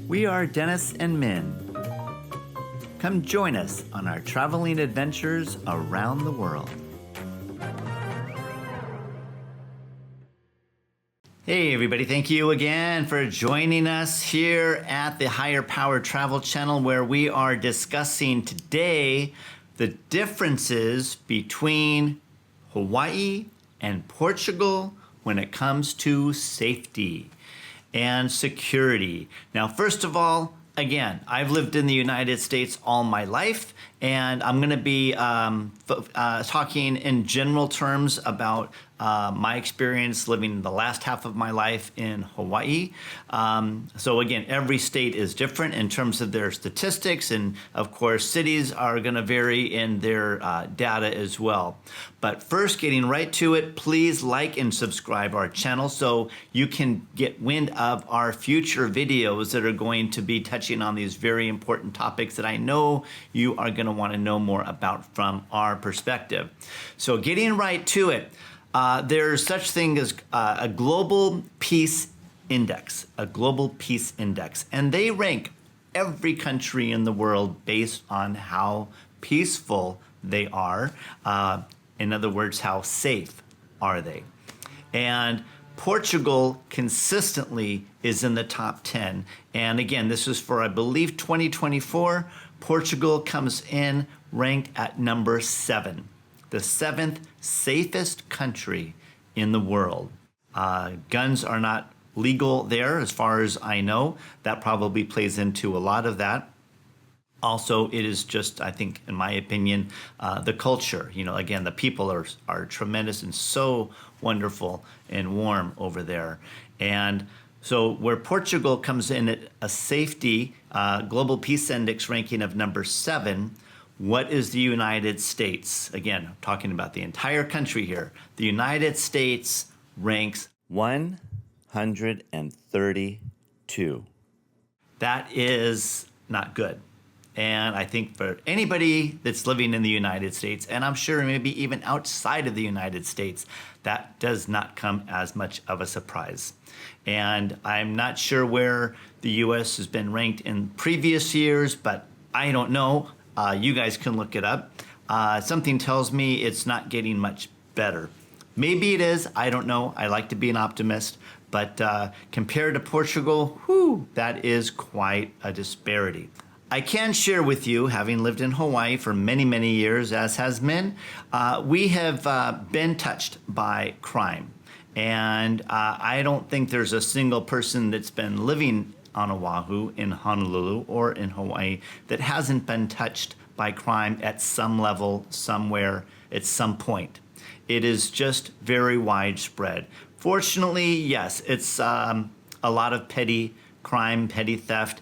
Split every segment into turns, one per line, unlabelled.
We are Dennis and Min. Come join us on our traveling adventures around the world. Hey everybody, thank you again for joining us here at the Higher Power Travel Channel, where we are discussing today the differences between Hawaii and Portugal when it comes to safety and security. Now, first of all, again, I've lived in the United States all my life, and I'm going to be talking in general terms about my experience living the last half of my life in Hawaii. So again, every state is different in terms of their statistics, and of course, cities are going to vary in their data as well. But first, getting right to it, please like and subscribe our channel so you can get wind of our future videos that are going to be touching on these very important topics that I know you are going to want to know more about from our perspective. So getting right to it, there's such thing as a global peace index, and they rank every country in the world based on how peaceful they are. In other words, how safe are they? And Portugal consistently is in the top 10. And again, this is for, I believe, 2024. Portugal comes in ranked at number 7. The 7th safest country in the world. Guns are not legal there, as far as I know. That probably plays into a lot of that. Also, it is just, I think, in my opinion, the culture. You know, again, the people are tremendous and so wonderful and warm over there. And so where Portugal comes in at a safety global peace index ranking of number 7, what is the United States? Again, I'm talking about the entire country here. The United States ranks 132. That is not good. And I think for anybody that's living in the United States, and I'm sure maybe even outside of the United States, that does not come as much of a surprise. And I'm not sure where the U.S. has been ranked in previous years, but I don't know. You guys can look it up. Something tells me it's not getting much better. Maybe it is. I don't know. I like to be an optimist. But compared to Portugal, that is quite a disparity. I can share with you, having lived in Hawaii for many, many years, as has Min, we have been touched by crime. And I don't think there's a single person that's been living on Oahu, in Honolulu, or in Hawaii that hasn't been touched by crime at some level, somewhere, at some point. It is just very widespread. Fortunately, yes, it's a lot of petty crime, petty theft.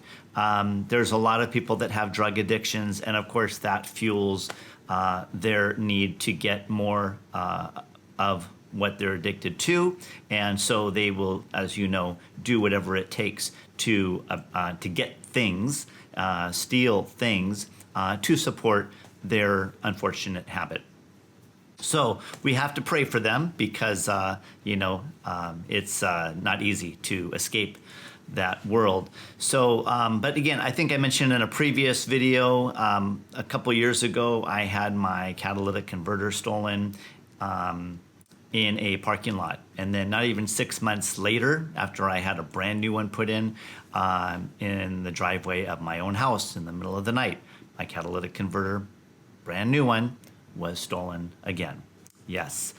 There's a lot of people that have drug addictions, and of course that fuels their need to get more of what they're addicted to, and so they will, as you know, do whatever it takes to get things, steal things, to support their unfortunate habit. So we have to pray for them because it's not easy to escape that world. So, but again, I think I mentioned in a previous video, a couple years ago, I had my catalytic converter stolen in a parking lot. And then not even 6 months later, after I had a brand new one put in the driveway of my own house in the middle of the night, my catalytic converter, brand new one, was stolen again. Yes,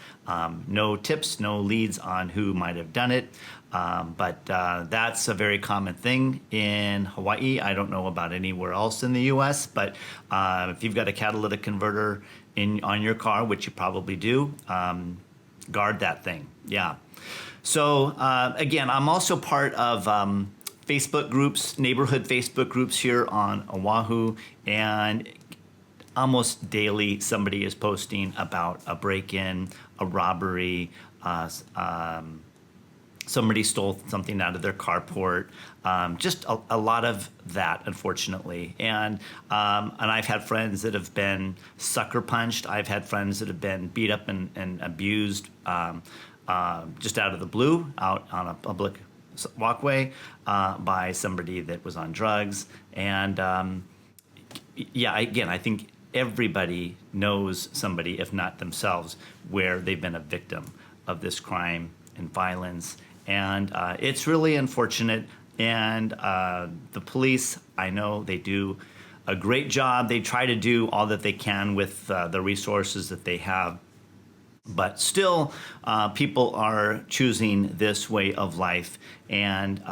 no tips, no leads on who might have done it, but that's a very common thing in Hawaii. I don't know about anywhere else in the U.S., but if you've got a catalytic converter on your car, which you probably do, guard that thing. Yeah. So again, I'm also part of Facebook groups, neighborhood Facebook groups here on Oahu, and almost daily somebody is posting about a break-in, a robbery, somebody stole something out of their carport, just a lot of that, unfortunately. And I've had friends that have been sucker punched. I've had friends that have been beat up and abused just out of the blue, out on a public walkway by somebody that was on drugs. And yeah, again, I think everybody knows somebody, if not themselves, where they've been a victim of this crime and violence. And it's really unfortunate. And the police, I know they do a great job. They try to do all that they can with the resources that they have. But still, people are choosing this way of life. And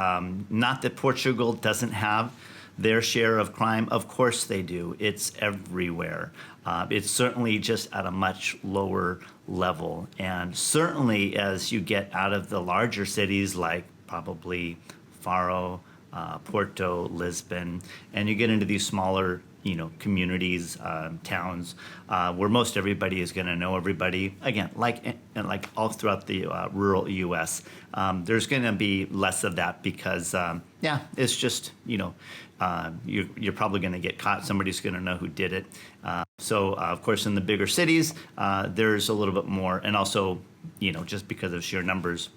not that Portugal doesn't have their share of crime. Of course they do. It's everywhere. It's certainly just at a much lower level. And certainly as you get out of the larger cities like probably Faro, Porto, Lisbon, and you get into these smaller, communities, towns, where most everybody is going to know everybody. Again, like all throughout the rural U.S., there's going to be less of that because, it's just, you're probably going to get caught. Somebody's going to know who did it. So, of course, in the bigger cities, there's a little bit more, and also, just because of sheer numbers,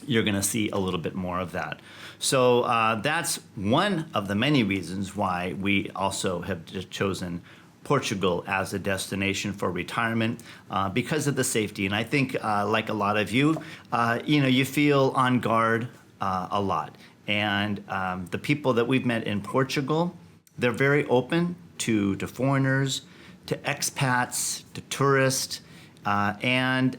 you're going to see a little bit more of that. So that's one of the many reasons why we also have chosen Portugal as a destination for retirement, because of the safety. And I think, like a lot of you, you feel on guard a lot. And the people that we've met in Portugal, they're very open to foreigners, to expats, to tourists, and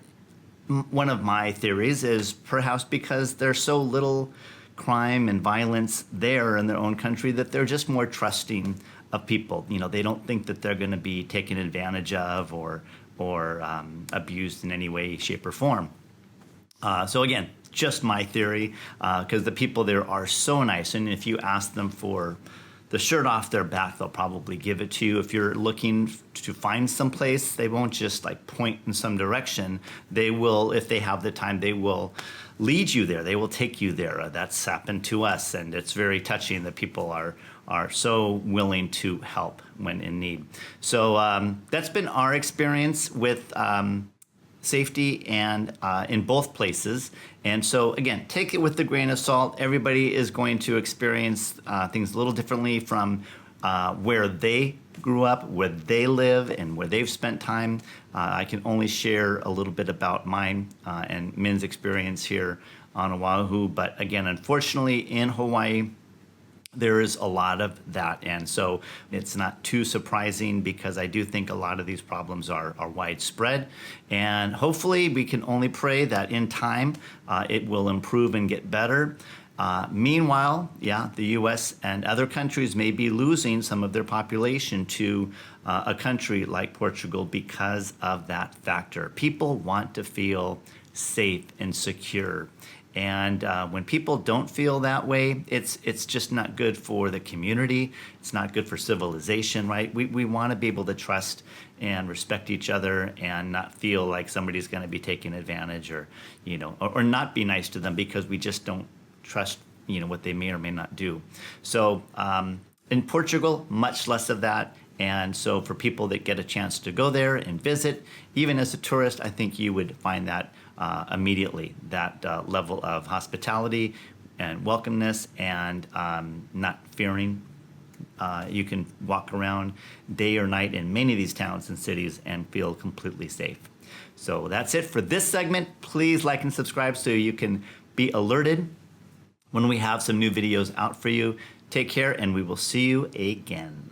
one of my theories is perhaps because there's so little crime and violence there in their own country that they're just more trusting of people. They don't think that they're going to be taken advantage of or abused in any way, shape, or form. So again, just my theory, because the people there are so nice, and if you ask them for the shirt off their back, they'll probably give it to you. If you're looking to find some place, they won't just point in some direction. They will, if they have the time, they will lead you there. They will take you there. That's happened to us, and it's very touching that people are so willing to help when in need. So that's been our experience with safety and in both places. And so again, take it with a grain of salt. Everybody is going to experience things a little differently from where they grew up, where they live, and where they've spent time. I can only share a little bit about mine and Min's experience here on Oahu. But again, unfortunately in Hawaii, there is a lot of that. And so it's not too surprising because I do think a lot of these problems are widespread. And hopefully we can only pray that in time it will improve and get better. Meanwhile, the U.S. and other countries may be losing some of their population to a country like Portugal because of that factor. People want to feel safe and secure. And when people don't feel that way, it's just not good for the community. It's not good for civilization, right? We want to be able to trust and respect each other and not feel like somebody's going to be taking advantage or not be nice to them because we just don't trust, what they may or may not do. So in Portugal, much less of that. And so for people that get a chance to go there and visit, even as a tourist, I think you would find that immediately, that level of hospitality and welcomeness and not fearing. You can walk around day or night in many of these towns and cities and feel completely safe. So that's it for this segment. Please like and subscribe so you can be alerted when we have some new videos out for you. Take care, and we will see you again.